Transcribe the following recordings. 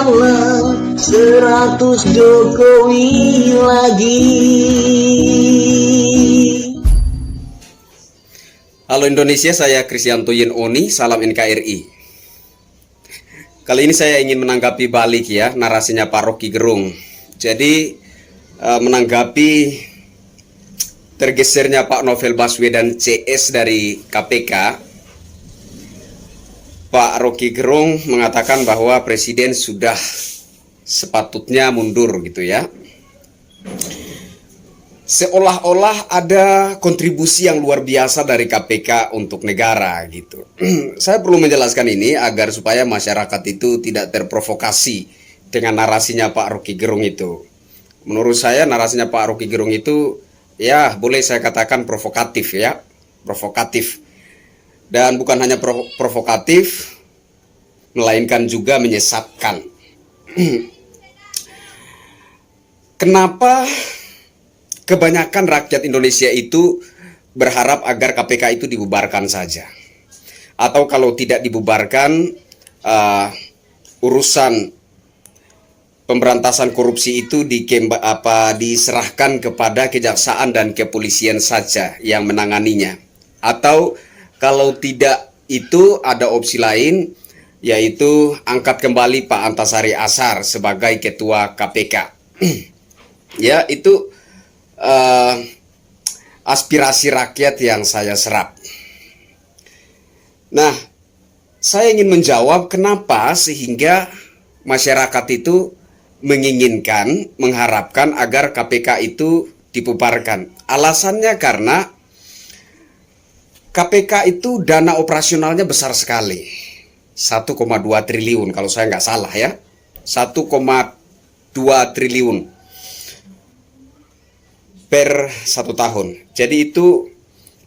Katakanlah 100 Jokowi lagi. Halo Indonesia, saya Kristianto Yenoni, salam NKRI. Kali ini saya ingin menanggapi balik ya narasinya Pak Rocky Gerung. Jadi menanggapi tergesernya Pak Novel Baswedan CS dari KPK, Pak Rocky Gerung mengatakan bahwa Presiden sudah sepatutnya mundur gitu ya. Seolah-olah ada kontribusi yang luar biasa dari KPK untuk negara gitu. Saya perlu menjelaskan ini agar supaya masyarakat itu tidak terprovokasi dengan narasinya Pak Rocky Gerung itu. Menurut saya narasinya Pak Rocky Gerung itu ya boleh saya katakan provokatif ya. Provokatif. Dan bukan hanya provokatif, melainkan juga menyesatkan. Kenapa kebanyakan rakyat Indonesia itu berharap agar KPK itu dibubarkan saja? Atau kalau tidak dibubarkan, urusan pemberantasan korupsi itu diserahkan kepada kejaksaan dan kepolisian saja yang menanganinya. Atau kalau tidak itu ada opsi lain, yaitu angkat kembali Pak Antasari Ashar sebagai ketua KPK. Ya, itu aspirasi rakyat yang saya serap. Nah, saya ingin menjawab kenapa sehingga masyarakat itu menginginkan, mengharapkan agar KPK itu dibubarkan. Alasannya karena KPK itu dana operasionalnya besar sekali. 1,2 triliun kalau saya nggak salah ya. 1,2 triliun per 1 tahun. Jadi itu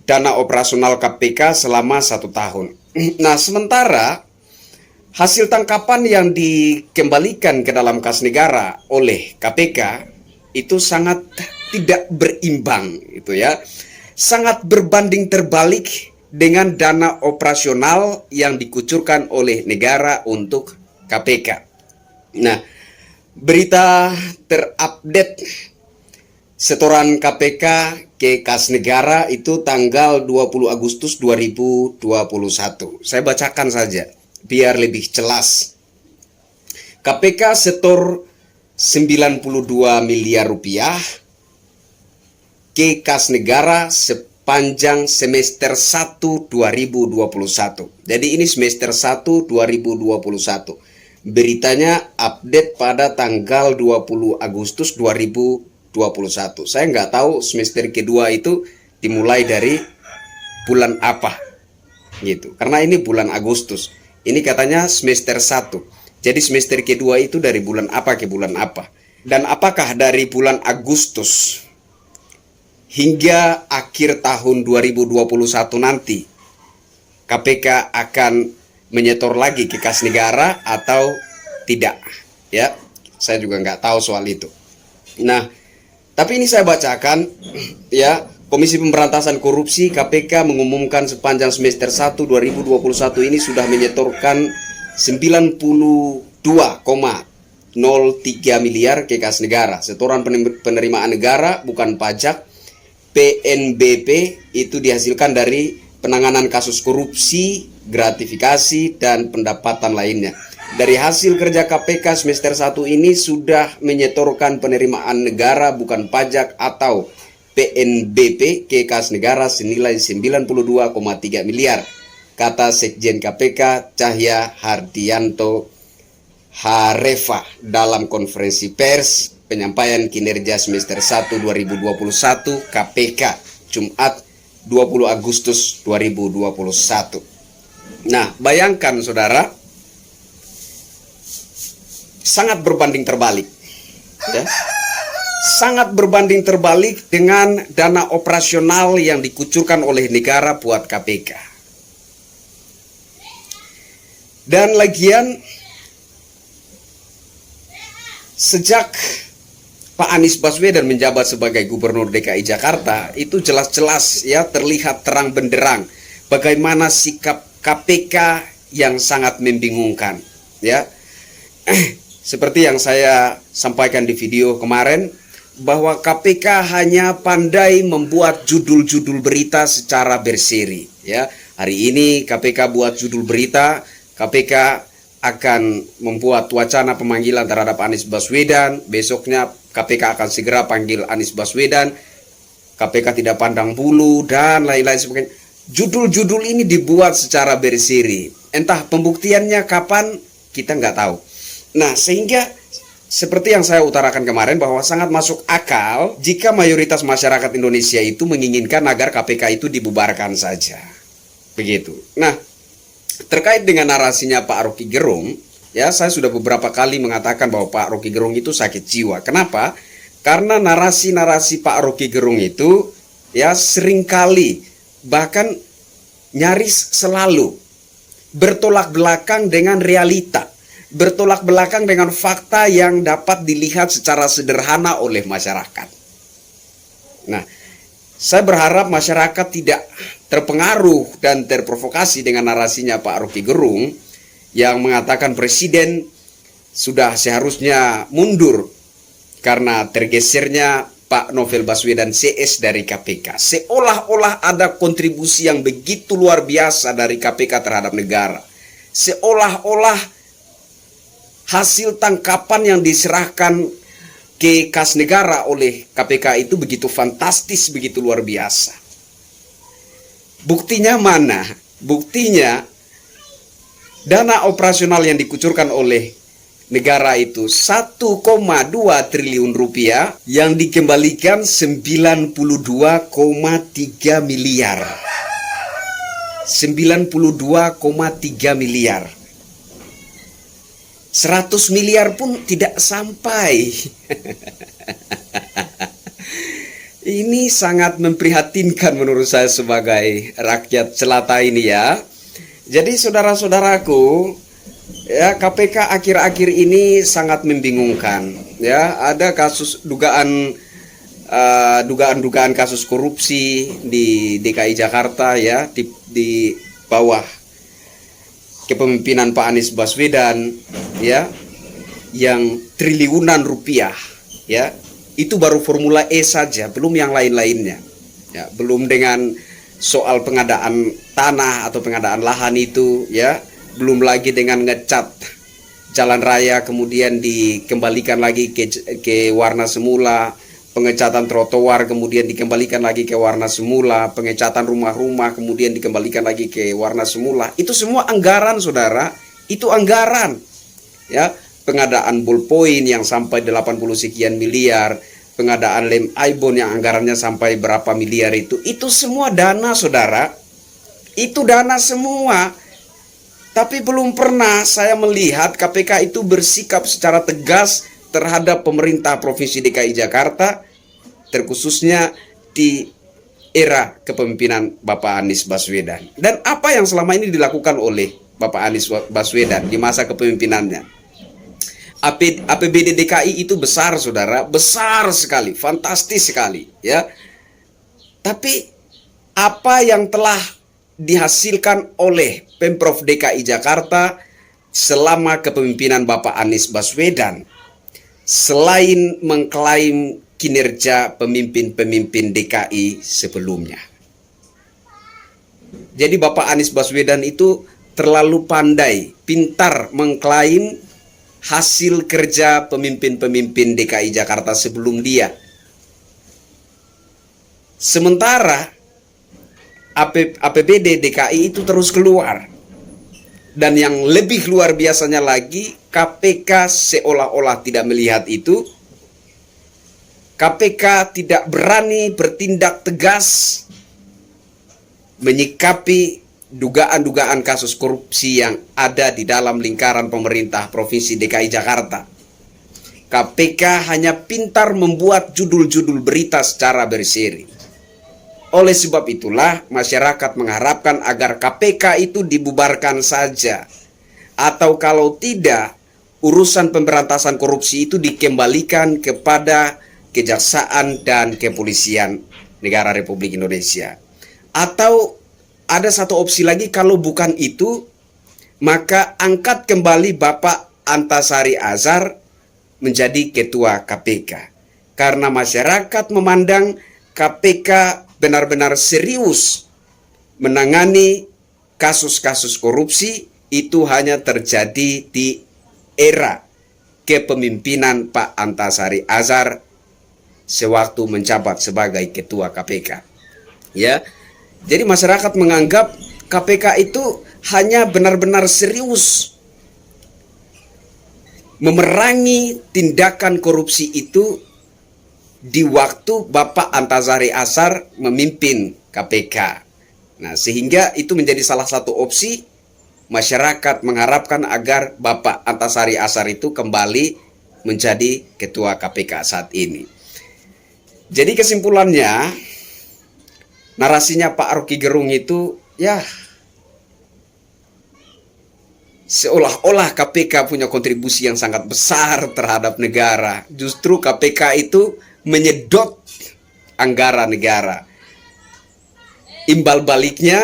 dana operasional KPK selama 1 tahun. Nah, sementara hasil tangkapan yang dikembalikan ke dalam kas negara oleh KPK itu sangat tidak berimbang gitu ya. Sangat berbanding terbalik dengan dana operasional yang dikucurkan oleh negara untuk KPK. Nah, berita terupdate setoran KPK ke kas negara itu tanggal 20 Agustus 2021. Saya bacakan saja biar lebih jelas. KPK setor 92 miliar rupiah ke kas negara sepanjang semester 1 2021. Jadi ini semester 1 2021. Beritanya update pada tanggal 20 Agustus 2021. Saya nggak tahu semester kedua itu dimulai dari bulan apa gitu. Karena ini bulan Agustus. Ini katanya semester 1. Jadi semester kedua itu dari bulan apa ke bulan apa? Dan apakah dari bulan Agustus hingga akhir tahun 2021 nanti KPK akan menyetor lagi ke kas negara atau tidak? Ya, saya juga nggak tahu soal itu. Nah, tapi ini saya bacakan ya, Komisi Pemberantasan Korupsi KPK mengumumkan sepanjang semester 1 2021 ini sudah menyetorkan 92,03 miliar ke kas negara. Setoran penerimaan negara bukan pajak PNBP itu dihasilkan dari penanganan kasus korupsi, gratifikasi, dan pendapatan lainnya. Dari hasil kerja KPK semester 1 ini sudah menyetorkan penerimaan negara bukan pajak atau PNBP ke kas negara senilai 92,3 miliar, kata Sekjen KPK Cahya Hardianto Harefa dalam konferensi pers penyampaian kinerja semester 1 2021 KPK Jumat 20 Agustus 2021. Nah, bayangkan saudara, sangat berbanding terbalik ya. Sangat berbanding terbalik dengan dana operasional yang dikucurkan oleh negara buat KPK. Dan lagian sejak Pak Anies Baswedan menjabat sebagai Gubernur DKI Jakarta, itu jelas-jelas ya terlihat terang benderang bagaimana sikap KPK yang sangat membingungkan ya. seperti yang saya sampaikan di video kemarin, bahwa KPK hanya pandai membuat judul-judul berita secara berseri. Ya, hari ini KPK buat judul berita, KPK akan membuat wacana pemanggilan terhadap Anies Baswedan. Besoknya KPK akan segera panggil Anies Baswedan. KPK tidak pandang bulu dan lain-lain sebagainya. Judul-judul ini dibuat secara berseri. Entah pembuktiannya kapan, kita nggak tahu. Nah, sehingga seperti yang saya utarakan kemarin, bahwa sangat masuk akal jika mayoritas masyarakat Indonesia itu menginginkan agar KPK itu dibubarkan saja. Begitu. Nah, terkait dengan narasinya Pak Rocky Gerung, ya, saya sudah beberapa kali mengatakan bahwa Pak Rocky Gerung itu sakit jiwa. Kenapa? Karena narasi-narasi Pak Rocky Gerung itu ya seringkali, bahkan nyaris selalu bertolak belakang dengan realita, bertolak belakang dengan fakta yang dapat dilihat secara sederhana oleh masyarakat. Nah, saya berharap masyarakat tidak terpengaruh dan terprovokasi dengan narasinya Pak Rocky Gerung yang mengatakan Presiden sudah seharusnya mundur karena tergesernya Pak Novel Baswedan CS dari KPK. Seolah-olah ada kontribusi yang begitu luar biasa dari KPK terhadap negara. Seolah-olah hasil tangkapan yang diserahkan ke kas negara oleh KPK itu begitu fantastis, begitu luar biasa. Buktinya mana? Buktinya dana operasional yang dikucurkan oleh negara itu 1,2 triliun rupiah yang dikembalikan 92,3 miliar. 92,3 miliar. 100 miliar pun tidak sampai. Ini sangat memprihatinkan menurut saya sebagai rakyat jelata ini ya. Jadi saudara-saudaraku, ya, KPK akhir-akhir ini sangat membingungkan. Ya, ada kasus dugaan kasus korupsi di DKI Jakarta ya, di bawah kepemimpinan Pak Anies Baswedan ya, yang triliunan rupiah ya. Itu baru Formula E saja, belum yang lain-lainnya ya, belum dengan soal pengadaan tanah atau pengadaan lahan itu ya, belum lagi dengan ngecat jalan raya kemudian dikembalikan lagi ke warna semula, pengecatan trotoar kemudian dikembalikan lagi ke warna semula, pengecatan rumah-rumah kemudian dikembalikan lagi ke warna semula. Itu semua anggaran, saudara. Itu anggaran. Ya, pengadaan ballpoint yang sampai 80 sekian miliar, pengadaan lem Aibon yang anggarannya sampai berapa miliar itu semua dana, saudara. Itu dana semua. Tapi belum pernah saya melihat KPK itu bersikap secara tegas terhadap pemerintah Provinsi DKI Jakarta, terkhususnya di era kepemimpinan Bapak Anies Baswedan. Dan apa yang selama ini dilakukan oleh Bapak Anies Baswedan di masa kepemimpinannya. APBD DKI itu besar, saudara, besar sekali, fantastis sekali, ya. Tapi apa yang telah dihasilkan oleh Pemprov DKI Jakarta selama kepemimpinan Bapak Anies Baswedan, selain mengklaim kinerja pemimpin-pemimpin DKI sebelumnya. Jadi Bapak Anies Baswedan itu terlalu pandai, pintar mengklaim hasil kerja pemimpin-pemimpin DKI Jakarta sebelum dia. Sementara APBD DKI itu terus keluar. Dan yang lebih luar biasanya lagi, KPK seolah-olah tidak melihat itu. KPK tidak berani bertindak tegas menyikapi dugaan-dugaan kasus korupsi yang ada di dalam lingkaran pemerintah Provinsi DKI Jakarta. KPK hanya pintar membuat judul-judul berita secara berseri. Oleh sebab itulah masyarakat mengharapkan agar KPK itu dibubarkan saja. Atau kalau tidak, urusan pemberantasan korupsi itu dikembalikan kepada Kejaksaan dan Kepolisian Negara Republik Indonesia. Atau ada satu opsi lagi, kalau bukan itu, maka angkat kembali Bapak Antasari Azhar menjadi ketua KPK. Karena masyarakat memandang KPK benar-benar serius menangani kasus-kasus korupsi, itu hanya terjadi di era kepemimpinan Pak Antasari Azhar sewaktu menjabat sebagai ketua KPK. Ya. Jadi masyarakat menganggap KPK itu hanya benar-benar serius memerangi tindakan korupsi itu di waktu Bapak Antasari Azhar memimpin KPK. Nah, sehingga itu menjadi salah satu opsi masyarakat mengharapkan agar Bapak Antasari Azhar itu kembali menjadi ketua KPK saat ini. Jadi kesimpulannya, narasinya Pak Rocky Gerung itu ya seolah-olah KPK punya kontribusi yang sangat besar terhadap negara. Justru KPK itu menyedot anggaran negara. Imbal baliknya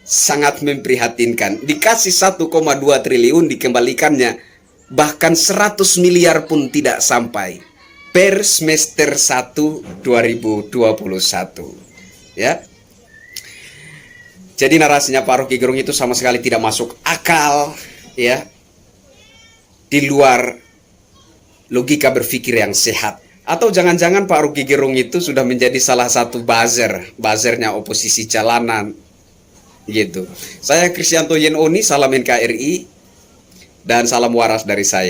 sangat memprihatinkan. Dikasih 1,2 triliun dikembalikannya bahkan 100 miliar pun tidak sampai per semester 1 2021. Ya. Jadi narasinya Pak Rocky Gerung itu sama sekali tidak masuk akal, ya. Di luar logika berpikir yang sehat. Atau jangan-jangan Pak Rocky Gerung itu sudah menjadi salah satu buzzernya oposisi jalanan, gitu. Saya Kristianto Yenoni, salam NKRI dan salam waras dari saya.